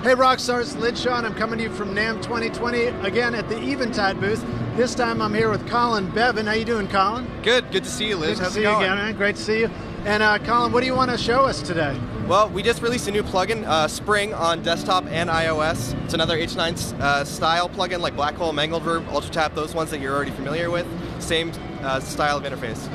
Hey Rockstars, Lidshaw, I'm coming to you from NAMM 2020, again at the Eventide booth. This time I'm here with Collin Bevan. How you doing, Collin? Good to see you, Liz. Good to see you again, man. Great to see you. And Collin, what do you want to show us today? Well, we just released a new plugin, Spring, on desktop and iOS. It's another H9 style plugin like Black Hole, Mangled Verb, Ultra Tap, those ones that you're already familiar with. Same style of interface.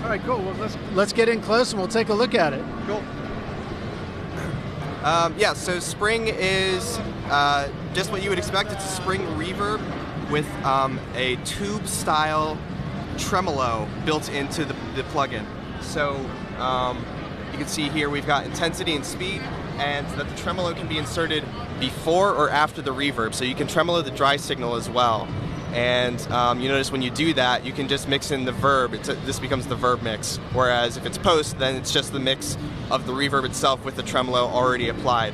All right, cool. Well, let's get in close and we'll take a look at it. Cool. Yeah, so Spring is just what you would expect. It's a Spring reverb with a tube-style tremolo built into the plugin. So you can see here we've got intensity and speed, and that the tremolo can be inserted before or after the reverb. So you can tremolo the dry signal as well. And you notice when you do that, you can just mix in the verb. This becomes the verb mix. Whereas if it's post, then it's just the mix of the reverb itself with the tremolo already applied.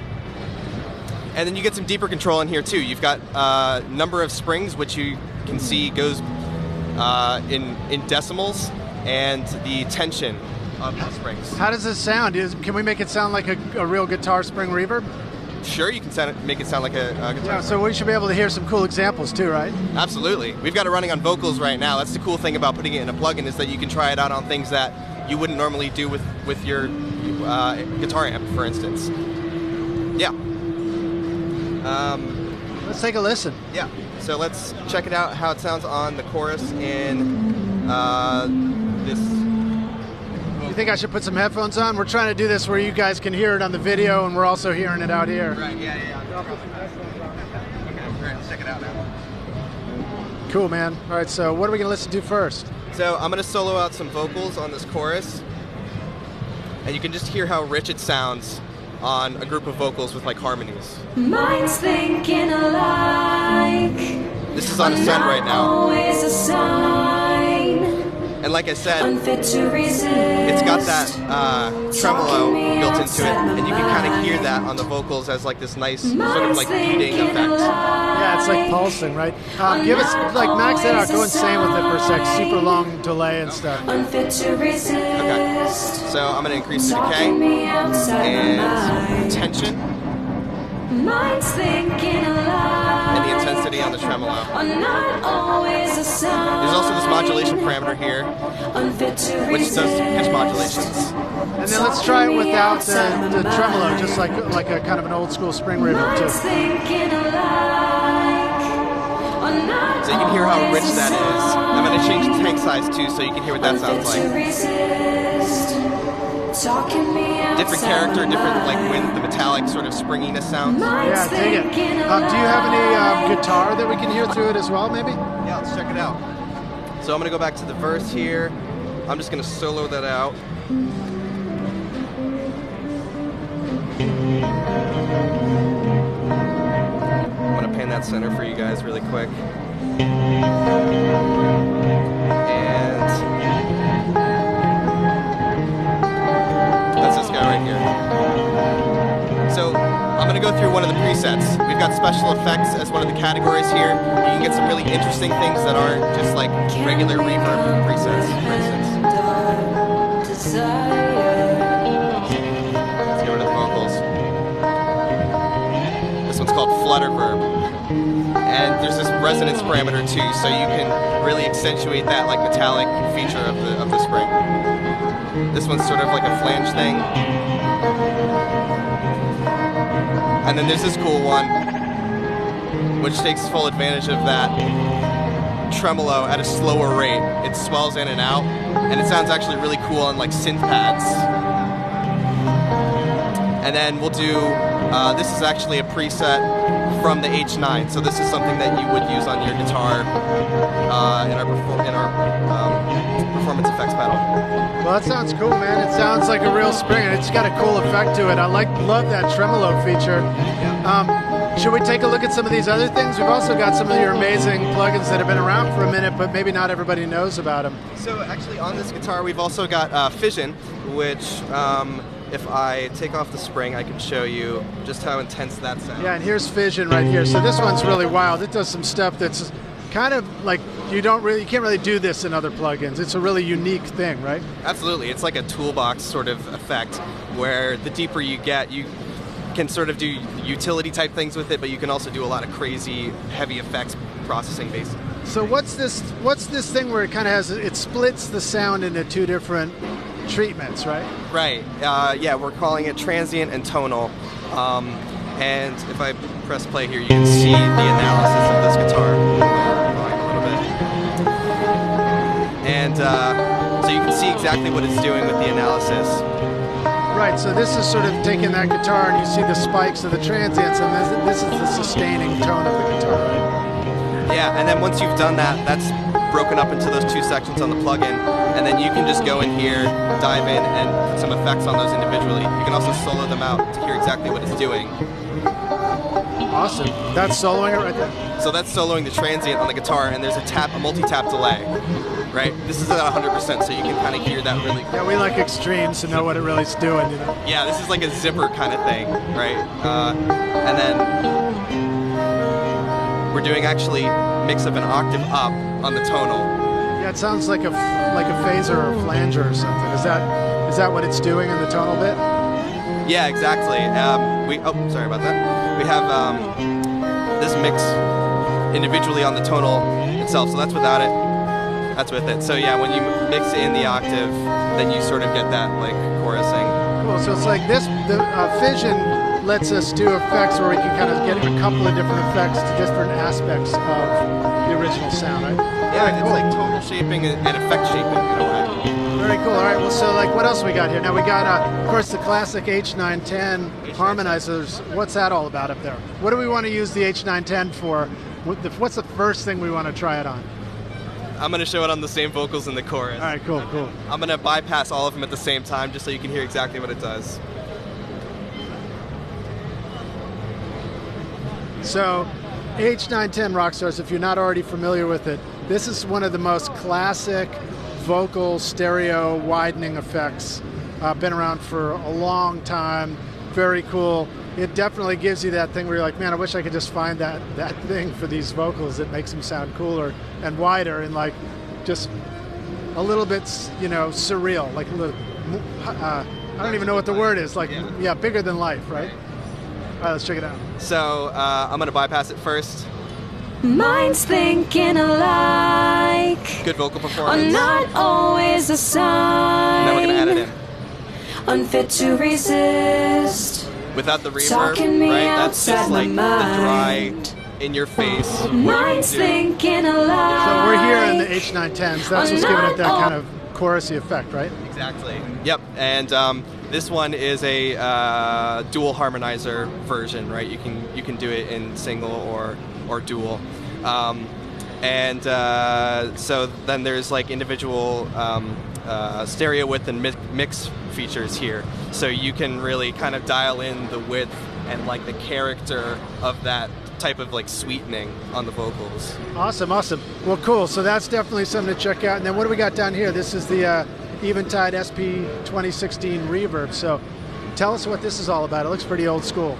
And then you get some deeper control in here too. You've got a number of springs, which you can see goes in decimals, and the tension of the springs. How does this sound? Can we make it sound like a real guitar spring reverb? Sure, you can make it sound like a guitar. Yeah, so we should be able to hear some cool examples too, right? Absolutely. We've got it running on vocals right now. That's the cool thing about putting it in a plugin, is that you can try it out on things that you wouldn't normally do with your guitar amp, for instance. Yeah. Let's take a listen. Yeah. So let's check it out, how it sounds on the chorus in this. You think I should put some headphones on? We're trying to do this where you guys can hear it on the video and we're also hearing it out here. Right, yeah. Okay, great. Let's check it out now. Cool, man. All right, so what are we going to listen to first? So I'm going to solo out some vocals on this chorus, and you can just hear how rich it sounds on a group of vocals with like harmonies. Minds thinking alike. This is on Ascend right now. Always a sign. And like I said, Unfit to resist. it's got that tremolo built into it, and you can kind of hear that on the vocals as like this nice sort of like beating effect. Yeah, it's like pulsing, right? Give us, like, max that out, go insane with it for a sec, super long delay and stuff. Unfit to resist. Okay, so I'm going to increase the decay and tension. Minds thinking alike. And the intensity on the tremolo. Not always a sign. There's also this modulation parameter here, which does pitch modulations. And then let's try it without the tremolo, just like a kind of an old school spring reverb too. So you can hear how rich that is. I'm going to change the tank size too, so you can hear what that sounds like. Different character, different like when the metallic sort of springiness sounds. Yeah, dig it. Do you have any guitar that we can hear through it as well, maybe? Yeah, let's check it out. So I'm going to go back to the verse here. I'm just going to solo that out. I'm going to pan that center for you guys really quick. And that's this guy right here. So I'm going to go through one of the presets. We've got special effects as one of the categories here. You can get some really interesting things that aren't just like regular reverb presets, for instance. Let's get rid of the vocals. This one's called Flutter Verb. And there's this resonance parameter too, so you can really accentuate that like metallic feature of the spring. This one's sort of like a flange thing. And then there's this cool one, which takes full advantage of that tremolo at a slower rate. It swells in and out, and it sounds actually really cool on like synth pads. And then we'll do, this is actually a preset from the H9, so this is something that you would use on your guitar in our performance effects pedal. Well, that sounds cool, man. It sounds like a real spring, and it's got a cool effect to it. I love that tremolo feature. Should we take a look at some of these other things? We've also got some of your amazing plugins that have been around for a minute, but maybe not everybody knows about them. So actually on this guitar, we've also got Physion, which if I take off the spring, I can show you just how intense that sounds. Yeah, and here's Physion right here. So this one's really wild. It does some stuff that's kind of like you can't really do this in other plugins. It's a really unique thing, right? Absolutely. It's like a toolbox sort of effect where the deeper you get, can sort of do utility type things with it, but you can also do a lot of crazy heavy effects processing based. So what's this thing where it kind of has, it splits the sound into two different treatments, right? Right. Yeah, we're calling it transient and tonal. And if I press play here, you can see the analysis of this guitar. A little bit. And so you can see exactly what it's doing with the analysis. Right, so this is sort of taking that guitar and you see the spikes of the transients, and this is the sustaining tone of the guitar, right? Yeah, and then once you've done that, that's broken up into those two sections on the plugin, and then you can just go in here, dive in, and put some effects on those individually. You can also solo them out to hear exactly what it's doing. Awesome. That's soloing it right there? So that's soloing the transient on the guitar, and there's a multi-tap delay, right? This is at 100%, so you can kind of hear that really. Yeah, we like extremes to know what it really is doing, you know? Yeah, this is like a zipper kind of thing, right? And then we're doing actually mix of an octave up on the tonal. Yeah, it sounds like a phaser or a flanger or something. Is that what it's doing in the tonal bit? Yeah, exactly. Sorry about that. We have this mix individually on the tonal itself, so that's without it. That's with it. So yeah, when you mix in the octave, then you sort of get that like chorusing. Cool. So it's like this. The Physion lets us do effects where we can kind of get a couple of different effects to different aspects of the original sound, right? Yeah, it's like tonal shaping and effect shaping in a way. Very cool. All right. Well, so like, what else we got here? Now we got, of course, the classic H910 harmonizers. What's that all about up there? What do we want to use the H910 for? What's the first thing we want to try it on? I'm going to show it on the same vocals in the chorus. All right. Cool. Cool. I'm going to bypass all of them at the same time, just so you can hear exactly what it does. So, H910 Rockstars, if you're not already familiar with it, this is one of the most classic vocal stereo widening effects. Been around for a long time. Very cool. It definitely gives you that thing where you're like, man, I wish I could just find that thing for these vocals that makes them sound cooler and wider and like just a little bit, you know, surreal. Like a little, I don't even know what the word is. Like, yeah, bigger than life, right? All right, let's check it out. So I'm going to bypass it first. Minds thinking alike Good vocal are performance. not always a sign. Now we're going to add it in. Unfit to resist. Without the reverb, Talking me right? That's just outside like my the dry, mind. in your face. Minds thinking alike. So we're here in the H910s. That's what's giving it that kind of chorusy effect, right? Exactly. Yep. And this one is a dual harmonizer version, right? You can do it in single or dual. So then there's like individual stereo width and mix features here. So you can really kind of dial in the width and like the character of that type of like sweetening on the vocals. Awesome, awesome. Well, cool. So that's definitely something to check out. And then what do we got down here? This is the Eventide SP2016 Reverb. So tell us what this is all about. It looks pretty old school.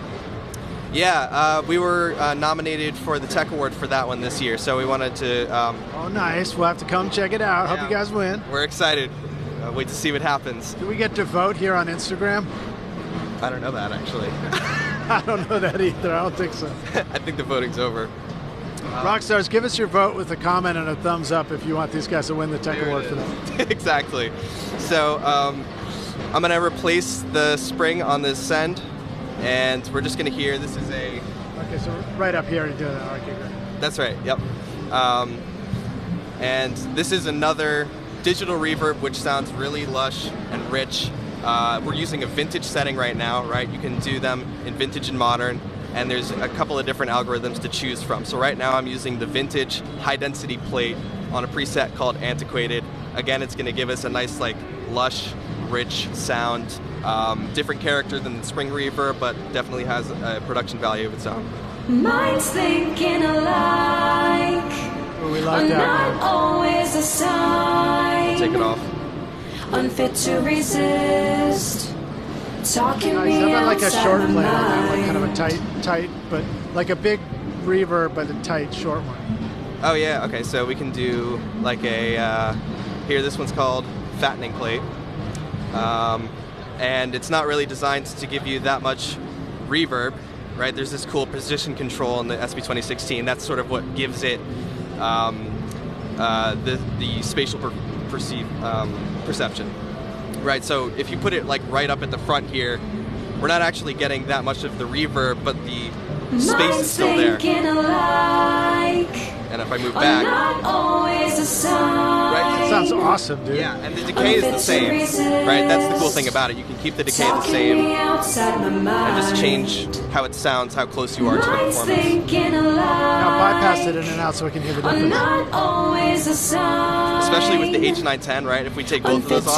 Yeah, we were nominated for the Tech Award for that one this year, so we wanted to... oh, nice. We'll have to come check it out. Hope you guys win. We're excited. Wait to see what happens. Do we get to vote here on Instagram? I don't know that, actually. I don't know that either. I don't think so. I think the voting's over. Rockstars, give us your vote with a comment and a thumbs up if you want these guys to win the Tech Award for that. Exactly. So I'm going to replace the spring on this send, and we're just going to hear, this is a... Okay, so right up here to do that. Okay, great. That's right, yep. And this is another digital reverb, which sounds really lush and rich. We're using a vintage setting right now, right? You can do them in vintage and modern, and there's a couple of different algorithms to choose from. So right now I'm using the vintage high density plate on a preset called Antiquated. Again, it's going to give us a nice like lush, rich sound. Different character than the spring reverb, but definitely has a production value of its own. Minds thinking alike Oh, we are like that. not always a sign. Take it off. Unfit to resist. Talking Nice. me How about like a outside short my play on that, like kind of mind. a tight, but like a big reverb, but a tight, short one. Oh yeah, okay, so we can do like a, here this one's called Fattening Plate. And it's not really designed to give you that much reverb, right? There's this cool position control in the SP2016. That's sort of what gives it the spatial perception, right? So if you put it like right up at the front here, we're not actually getting that much of the reverb, but the space is still there. And if I move back, right? That sounds awesome, dude. Yeah, and the decay is the same, right? That's the cool thing about it. You can keep the decay the same and just change how it sounds, how close you are to the performance. Now bypass it in and out so we can hear the difference. Especially with the H910, right? If we take both of those off,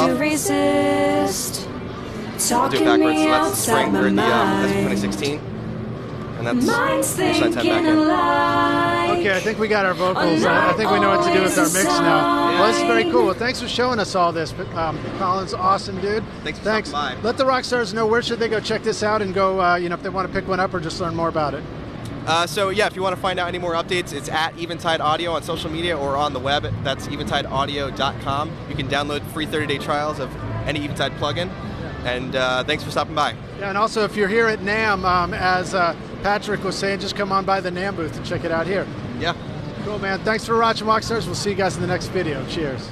I'll do it backwards. So that's the spring, or the SP2016. And that's H910 back in. Okay, I think we got our vocals. I think we know what to do with our mix now. Well, this is very cool. Well, thanks for showing us all this. Collin's awesome, dude. Thanks for stopping by. Let the rock stars know, where should they go check this out and go, if they want to pick one up or just learn more about it. So yeah, if you want to find out any more updates, it's at Eventide Audio on social media or on the web. That's eventideaudio.com. You can download free 30-day trials of any Eventide plugin. And thanks for stopping by. Yeah, and also if you're here at NAMM, as Patrick was saying, just come on by the NAMM booth and check it out here. Yeah. Cool, man. Thanks for watching, Rockstars. We'll see you guys in the next video. Cheers.